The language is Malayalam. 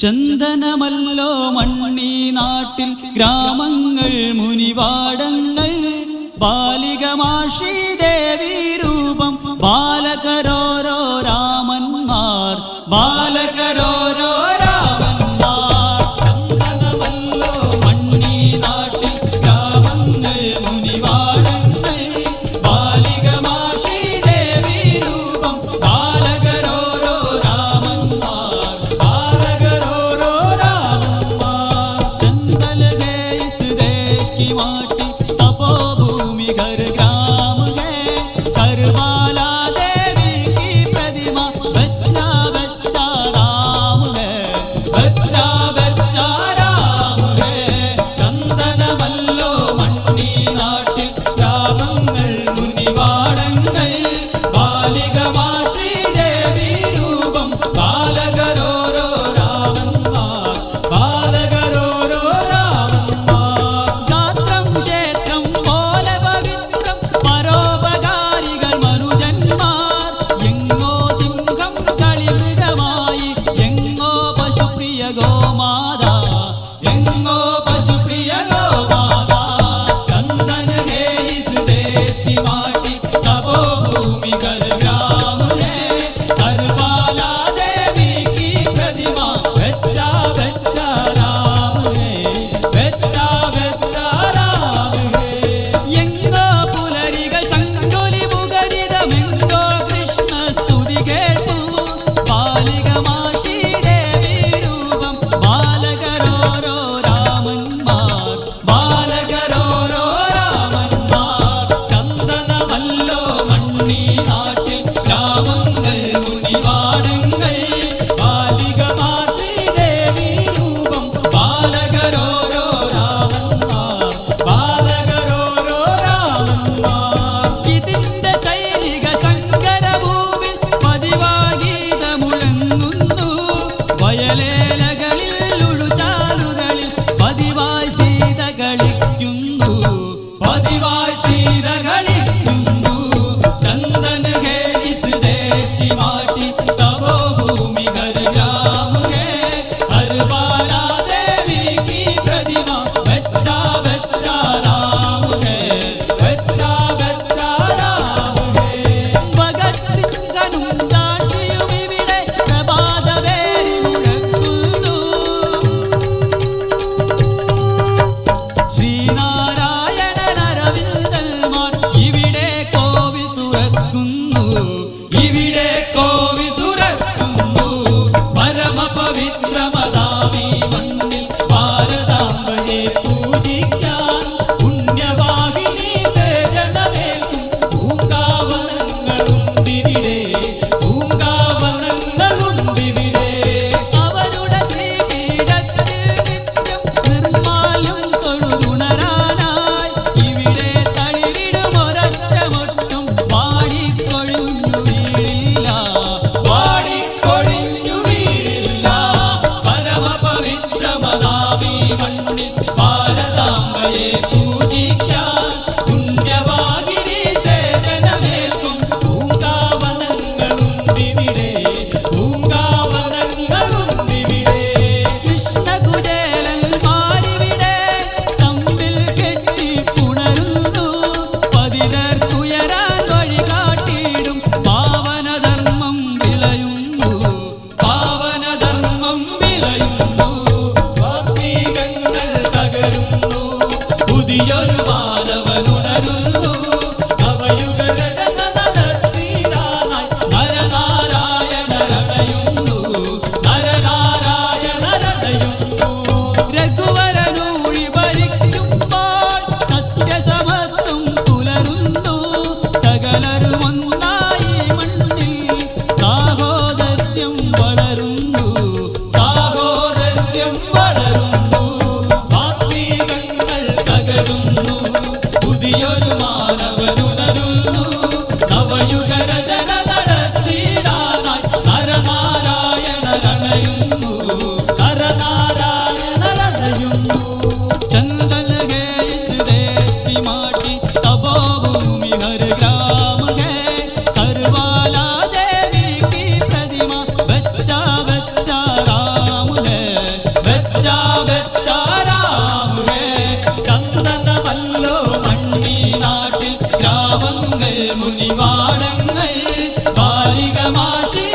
ചന്ദനമല്ലോ മണ്ണി നാട്ടിൽ ഗ്രാമങ്ങൾ മുനിവാടങ്ങൾ ബാലികമാഷി ദേവി രൂപം ബാലകരോരോ രാമന്മാർ ബാലകരോരോ രാമന്മാർ ചന്ദനമല്ലോ മണ്ണി നാട്ടിൽ ഗ്രാമങ്ങൾ മുനിവാടങ്ങൾ ബാലികമാഷി ദേവി രൂപം ബാലകരോരോ രാമന്മാർ ബാലകരോരോ രാമന്മാർ चंदल है इस देश की माटी तपोभूमि घर ग्राम है करवाला देवी की प्रतिमा बच्चा बच्चा राम है बच्चा बच्चा राम है चंदन मल्लो मण्णी नाट्य ग्रामങ്ങൾ മുനിവാടങ്ങൾ ബാലികമാഷി ദേവി രൂപം ബാലകരോരോ രാമന്മാർ ബാലകരോരോ രാമന്മാർ ഗാത്രം ക്ഷേത്രം പോലെ പവിത്രം പരോപകാരികൾ മനുജന്മാർ എങ്ങോ സിംഹം കളിമൃഗമായി എങ്ങോ പശുപ്രിയ ഗോമാത എങ്ങോ പശുപ്രിയ ഗോമാത चंदन है इस देश की माटी तपोभूमि घर ग्राम है करवाला देवी की प्रतिमा बच्चा बच्चा राम है बच्चा बच्चा राम है എങ്ങോ പുലരികൾ ശങ്കുലി മുഖരിതമെങ്ങോ കൃഷ്ണ സ്തുതി കേട്ടു ബാലികമാഷി ദേവി രൂപം ബാലകരോരോ രാമന്മാർ ബാലകരോരോ രാമന്മാർ ചന്ദനമല്ലോ മണ്ണി നാട്ടിൽ ഗ്രാമങ്ങൾ മുനിവാടങ്ങൾ ബാലികമാഷി ദേവി രൂപം ബാലകരോരോ രാമന്മാർ ബാലകരോരോ രാമന്മാർ ഇതിന്റെ സൈനിക ശങ്കരഭൂവിൽ പതിവാഗീത മുഴങ്ങുന്നു വയലേലകളിൽ ഉളുചാലുകളിൽ പതിവായി സീത കളിക്കുന്നു പതിവായി സീത കളിക്കുന്നു ചന്ദൻ ഹേ ഇസ് ദേശ് की माटी तपोभूमि घर ग्राम है करवाला देवी की प्रतिमा बच्चा बच्चा राम है बच्चा बच्चा राम है ഭഗത് സിംഗനും ദാണ്ടിയും ഇവിടെ പ്രഭാതവേരി മുഴക്കുന്നു ശ്രീനാരായണൻ അരവിന്ദന്മാർ ഇവിടെ കോവിൽ തുറക്കുന്നു ഇവിടെ കോവിൽ തുറക്കുന്നു പരമപവിത്രമതാമീ മണ്ണിൽ ഭാരതാംബയെ പൂജിക്കാൻ പുണ്യവാഹിനി സേജനമേൽക്കും പൂങ്കാവനങ്ങളുണ്ടിവിടെ പൂങ്കാവനങ്ങളുണ്ടിവിടെ അവരുടെ ശ്രീപീഠത്തിൽ നിത്യം നിർമ്മാല്യം തൊഴുതുണരാനായി ഇവിടെ തളിരിടും ഒരൊറ്റമൊട്ടും വാടിക്കൊഴിഞ്ഞു വീഴില്ല വാടിക്കൊഴിഞ്ഞു വീഴില്ല പരമപവിത്രമതാമീ മണ്ണിൽ ഭാരതാംബയെ പൂജിക്കാൻ പുണ്യവാഹിനി സേജനമേൽക്കും പൂങ്കാവനങ്ങളുണ്ടിവിടെ പൂങ്കാവനങ്ങളുണ്ടിവിടെ കൃഷ്ണകുചേലന്മാരിവിടെ തമ്മിൽ കെട്ടി പുണരുന്നു പതിതർക്കുയരാൻ വഴി കാട്ടിയിടും പാവനധർമ്മം വിളയുന്നു പാവനധർമ്മം വിളയുന്നു വാഗ്മീകങ്ങൾ തകരുന്നു പുതിയൊരു മാനവനുണരുന്നു നവയുഗ രചന നടത്തിയിടാനായി നരനാരായണരണയുന്നു നരനാരായണരണയുന്നു രഘുവരനൂഴി ഭരിക്കുമ്പോൾ സത്യസമത്വം പുലരുന്നു സകലരും ഒന്നായി മണ്ണിൽ സാഹോദര്യം വളരുന്നു സാഹോദര്യം വളരുന്നു വാഗ്മീകങ്ങൾ തകരുന്നു പുതിയൊരു മാനവനുണരുന്നു നവയുഗ രചന നടത്തിയിടാനായി നരനാരായണരണയുന്നു നരനാരായണരണയുന്നു चंदन है इस देश की माटी तपोभूमि घर ग्राम है करवाला देवी की प्रतिमा बच्चा മുനിവാടങ്ങൾ ബാലികമാശി